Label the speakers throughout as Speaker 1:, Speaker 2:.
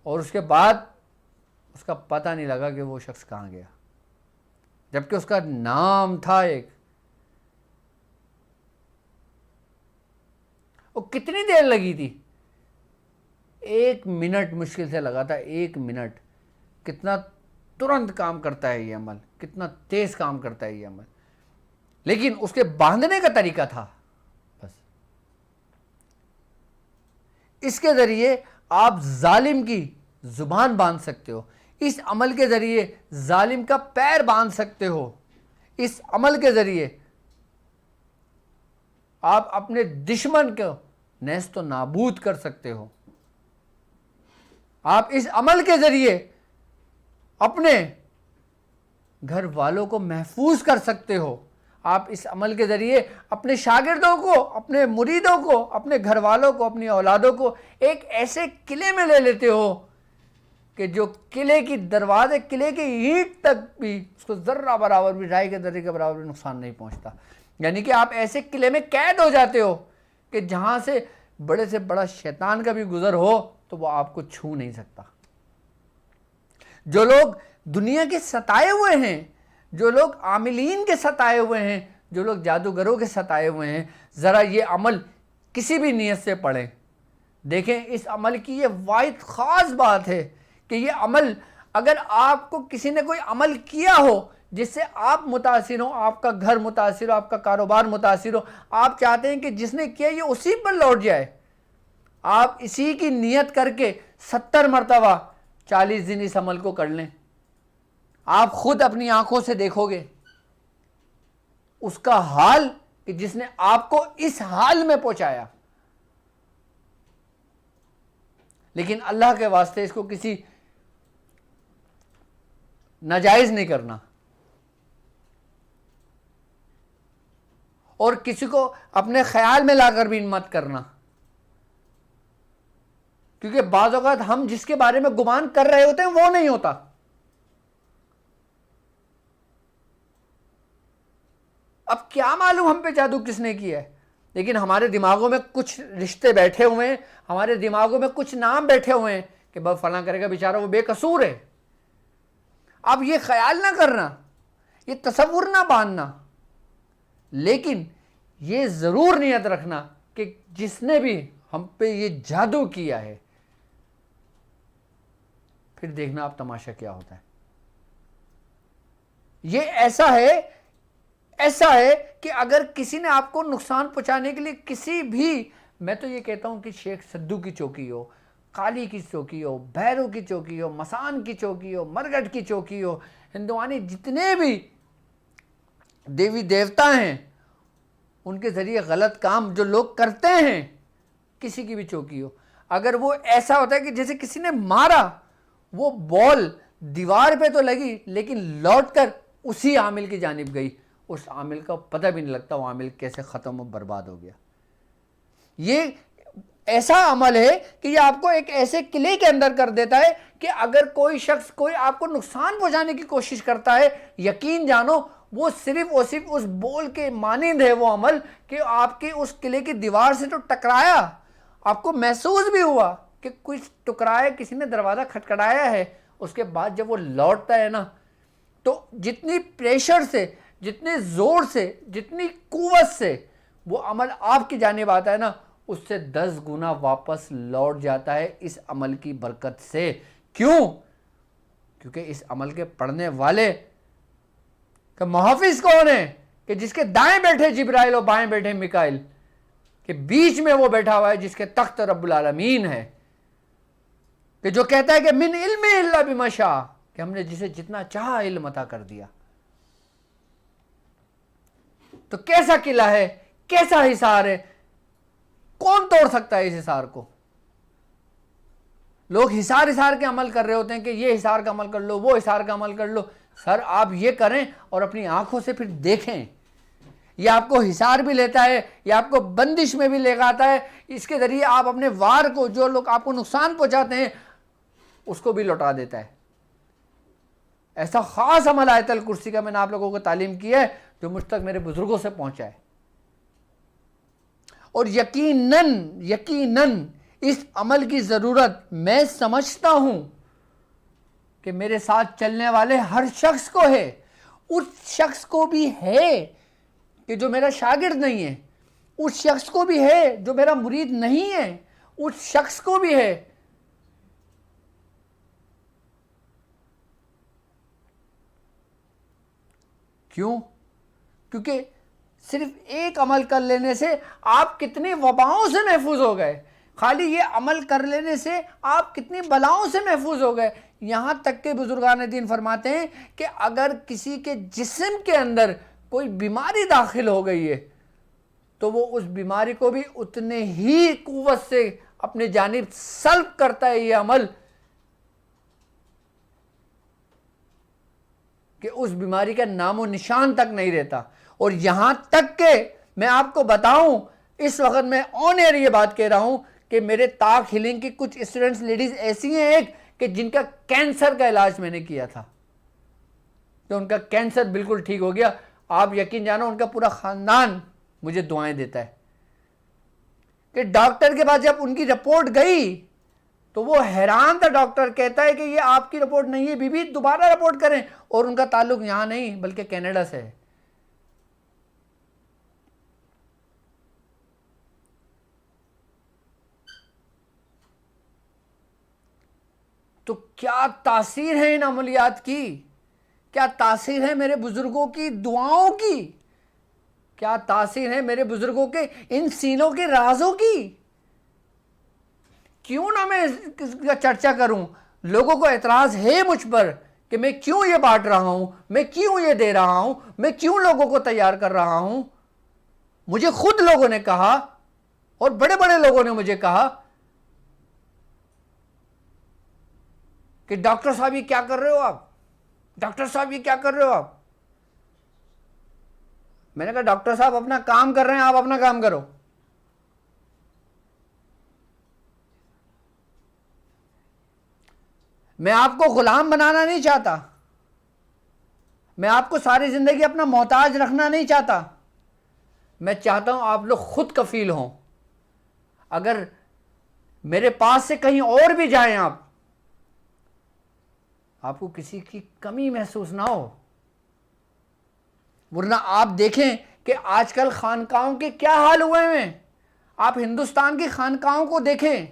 Speaker 1: और उसके बाद उसका पता नहीं लगा कि वो शख्स कहाँ गया, जबकि उसका नाम था एक। वो कितनी देर लगी थी? 1 मिनट मुश्किल से लगा था, 1 मिनट। कितना तुरंत काम करता है ये अमल, कितना तेज काम करता है ये अमल। लेकिन उसके बांधने का तरीका था बस। इसके जरिए आप जालिम की जुबान बांध सकते हो, इस अमल के जरिए जालिम का पैर बांध सकते हो, इस अमल के जरिए आप अपने दुश्मन को नेस्तो नाबूद कर सकते हो। आप इस अमल के जरिए अपने घर वालों को महफूज कर सकते हो। आप इस अमल के जरिए अपने शागिर्दों को, अपने मुरीदों को, अपने घर वालों को, अपनी औलादों को एक ऐसे किले में ले लेते हो कि जो किले की दरवाजे, किले की ईंट तक भी उसको जर्रा बराबर भी, राई के दर्रे के बराबर भी नुकसान नहीं पहुंचता। यानी कि आप ऐसे किले में कैद हो जाते हो कि जहां से बड़ा शैतान का भी गुजर हो तो वो आपको छू नहीं सकता। जो लोग दुनिया के सताए हुए हैं, जो लोग आमिलीन के सताए हुए हैं, जो लोग जादूगरों के सताए हुए हैं, ज़रा ये अमल किसी भी नीयत से पढ़ें। देखें, इस अमल की ये वाहिद ख़ास बात है कि ये अमल, अगर आपको किसी ने कोई अमल किया हो जिससे आप मुतासिर हो, आपका घर मुतासिर हो, आपका कारोबार मुतासिर हो, आप चाहते हैं कि जिसने किया ये उसी पर लौट जाए, आप इसी की नियत करके 70 मरतबा 40 दिन इस अमल को कर लें। आप खुद अपनी आंखों से देखोगे उसका हाल कि जिसने आपको इस हाल में पहुंचाया। लेकिन अल्लाह के वास्ते इसको किसी नाजायज नहीं करना और किसी को अपने ख्याल में लाकर भी मत करना, क्योंकि बाज़ औक़ात हम जिसके बारे में गुमान कर रहे होते हैं वो नहीं होता। अब क्या मालूम हम पे जादू किसने किया है, लेकिन हमारे दिमागों में कुछ रिश्ते बैठे हुए हैं, हमारे दिमागों में कुछ नाम बैठे हुए हैं कि बस फलां करेगा बेचारा, वो बेकसूर है। अब ये ख्याल ना करना, ये तसव्वुर ना बांधना, लेकिन ये ज़रूर नियत रखना कि जिसने भी हम पे ये जादू किया है, फिर देखना आप तमाशा क्या होता है। ये ऐसा है कि अगर किसी ने आपको नुकसान पहुंचाने के लिए किसी भी, मैं तो ये कहता हूं कि शेख सद्दू की चौकी हो, काली की चौकी हो, भैरू की चौकी हो, मसान की चौकी हो, मरगट की चौकी हो, हिंदुआनी जितने भी देवी देवता हैं उनके ज़रिए गलत काम जो लोग करते हैं, किसी की भी चौकी हो, अगर वो ऐसा होता है कि जैसे किसी ने मारा, वो बॉल दीवार पे तो लगी लेकिन लौटकर उसी आमिल की जानिब गई, उस आमिल का पता भी नहीं लगता वो आमिल कैसे ख़त्म और बर्बाद हो गया। ये ऐसा अमल है कि ये आपको एक ऐसे किले के अंदर कर देता है कि अगर कोई शख्स कोई आपको नुकसान पहुंचाने की कोशिश करता है, यकीन जानो वो सिर्फ उस बोल के मानिंद है वो अमल कि आपके उस किले की दीवार से तो टकराया, आपको महसूस भी हुआ कि कुछ टकराया, किसी ने दरवाज़ा खटखटाया है, उसके बाद जब वो लौटता है ना, तो जितनी प्रेशर से, जितने ज़ोर से, जितनी कुव्वत से वो अमल आपकी जानिब आता है ना, उससे 10 गुना वापस लौट जाता है इस अमल की बरकत से। क्यों? क्योंकि इस अमल के पढ़ने वाले का मुहाफिज कौन है कि जिसके दाएं बैठे जिब्राइल और बाएं बैठे मिकाइल, के बीच में वो बैठा हुआ है जिसके तख्त रब्बुल आलमीन है, कि जो कहता है कि मिन इल्मी इल्ला बिमा शाअ, कि हमने जिसे जितना चाहा इल्म अता कर दिया। तो कैसा किला है, कैसा हिसार है, कौन तोड़ सकता है इस हिसार को? लोग हिसार के अमल कर रहे होते हैं कि ये हिसार का अमल कर लो, वो हिसार का अमल कर लो। सर आप ये करें और अपनी आंखों से फिर देखें, ये आपको हिसार भी लेता है, ये आपको बंदिश में भी ले आता है। इसके जरिए आप अपने वार को, जो लोग आपको नुकसान पहुंचाते हैं, उसको भी लौटा देता है। ऐसा खास अमल आयतल कुर्सी का मैंने आप लोगों को तालीम किया है जो मुझ तक मेरे बुजुर्गों से पहुंचा है, और यकीनन इस अमल की ज़रूरत मैं समझता हूं कि मेरे साथ चलने वाले हर शख्स को है, उस शख्स को भी है कि जो मेरा शागिर्द नहीं है, उस शख्स को भी है जो मेरा मुरीद नहीं है, उस शख्स को भी है। क्यों? क्योंकि सिर्फ एक अमल कर लेने से आप कितनी वबाओं से महफूज हो गए, खाली ये अमल कर लेने से आप कितनी बलाओं से महफूज हो गए। यहां तक के बुजुर्गान दीन फरमाते हैं कि अगर किसी के जिस्म के अंदर कोई बीमारी दाखिल हो गई है तो वो उस बीमारी को भी उतने ही कुव्वत से अपने जानिब सल्ब करता है ये अमल कि उस बीमारी का नामो निशान तक नहीं रहता। और यहां तक के मैं आपको बताऊं, इस वक्त मैं ऑन एयर ये बात कह रहा हूं कि मेरे ताक हीलिंग की कुछ स्टूडेंट्स लेडीज ऐसी हैं एक कि जिनका कैंसर का इलाज मैंने किया था, तो उनका कैंसर बिल्कुल ठीक हो गया। आप यकीन जानो उनका पूरा खानदान मुझे दुआएं देता है कि डॉक्टर के पास जब उनकी रिपोर्ट गई तो वो हैरान था। डॉक्टर कहता है कि ये आपकी रिपोर्ट नहीं है बीबी, दोबारा रिपोर्ट करें। और उनका ताल्लुक यहां नहीं बल्कि कनाडा से है। तो क्या तासीर है इन अमलियात की, क्या तासीर है मेरे बुजुर्गों की दुआओं की, क्या तासीर है मेरे बुजुर्गों के इन सीनों के राजों की। क्यों ना मैं इसका चर्चा करूं। लोगों को एतराज है मुझ पर कि मैं क्यों ये बांट रहा हूं, मैं क्यों ये दे रहा हूं, मैं क्यों लोगों को तैयार कर रहा हूं। मुझे खुद लोगों ने कहा और बड़े बड़े लोगों ने मुझे कहा कि डॉक्टर साहब ये क्या कर रहे हो आप, डॉक्टर साहब ये क्या कर रहे हो आप। मैंने कहा डॉक्टर साहब अपना काम कर रहे हैं, आप अपना काम करो। मैं आपको गुलाम बनाना नहीं चाहता, मैं आपको सारी जिंदगी अपना मोहताज रखना नहीं चाहता। मैं चाहता हूं आप लोग खुद कफील हों। अगर मेरे पास से कहीं और भी जाएं आपको किसी की कमी महसूस ना हो। वरना आप देखें कि आजकल खानकाहों के क्या हाल हुए हैं। आप हिंदुस्तान की खानकाहों को देखें,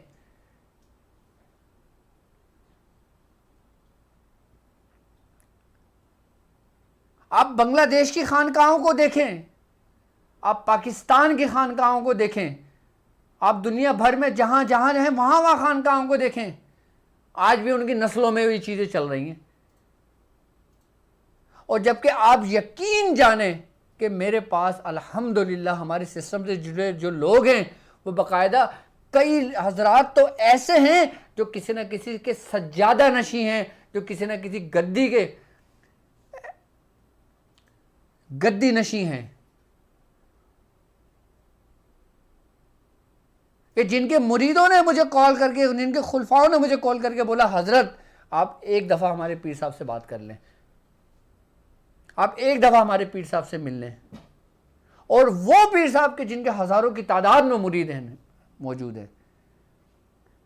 Speaker 1: आप बांग्लादेश की खानकाहों को देखें, आप पाकिस्तान की खानकाहों को देखें, आप दुनिया भर में जहां जहां हैं वहां खानकाहों को देखें। आज भी उनकी नस्लों में ये चीजें चल रही हैं। और जबकि आप यकीन जाने कि मेरे पास अल्हम्दुलिल्लाह हमारे सिस्टम से जुड़े जो लोग हैं वो बाकायदा कई हजरात तो ऐसे हैं जो किसी न किसी के सज्जादा नशी हैं, जो किसी न किसी गद्दी नशी हैं, कि जिनके मुरीदों ने मुझे कॉल करके, जिनके खुलफाओं ने मुझे कॉल करके बोला हजरत आप एक दफ़ा हमारे पीर साहब से बात कर लें, आप एक दफ़ा हमारे पीर साहब से मिल लें। और वो पीर साहब के जिनके हज़ारों की तादाद में मुरीद हैं मौजूद है।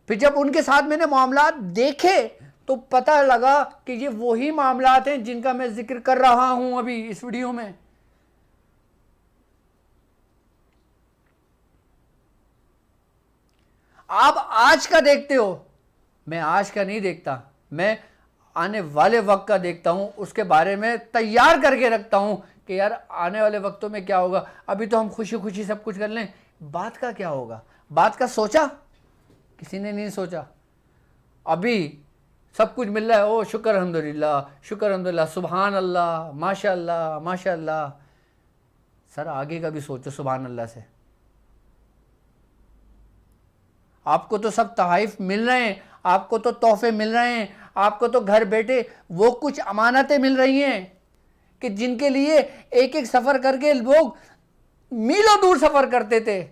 Speaker 1: फिर जब उनके साथ मैंने मामलात देखे तो पता लगा कि ये वही मामलात हैं जिनका मैं जिक्र कर रहा हूं अभी इस वीडियो में। आप आज का देखते हो, मैं आज का नहीं देखता, मैं आने वाले वक्त का देखता हूं, उसके बारे में तैयार करके रखता हूं कि यार आने वाले वक्तों में क्या होगा। अभी तो हम खुशी खुशी सब कुछ कर लें, बात का क्या होगा, बात का सोचा किसी ने नहीं सोचा। अभी सब कुछ मिल रहा है, ओ शुक्र अल्हम्दुलिल्लाह, शुक्र अल्हम्दुलिल्लाह, सुभान अल्लाह, माशाअल्लाह माशाअल्लाह। सर आगे का भी सोचो सुभान अल्लाह से। आपको तो सब तहाइफ मिल रहे हैं, आपको तो तोहफे मिल रहे हैं, आपको तो घर बैठे वो कुछ अमानतें मिल रही हैं कि जिनके लिए एक एक सफ़र करके लोग मीलों दूर सफ़र करते थे।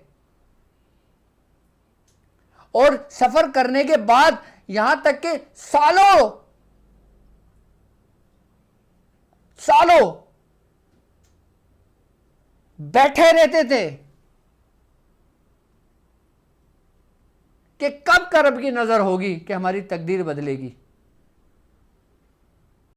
Speaker 1: और सफ़र करने के बाद यहां तक के सालों बैठे रहते थे कि कब करब की नज़र होगी कि हमारी तकदीर बदलेगी।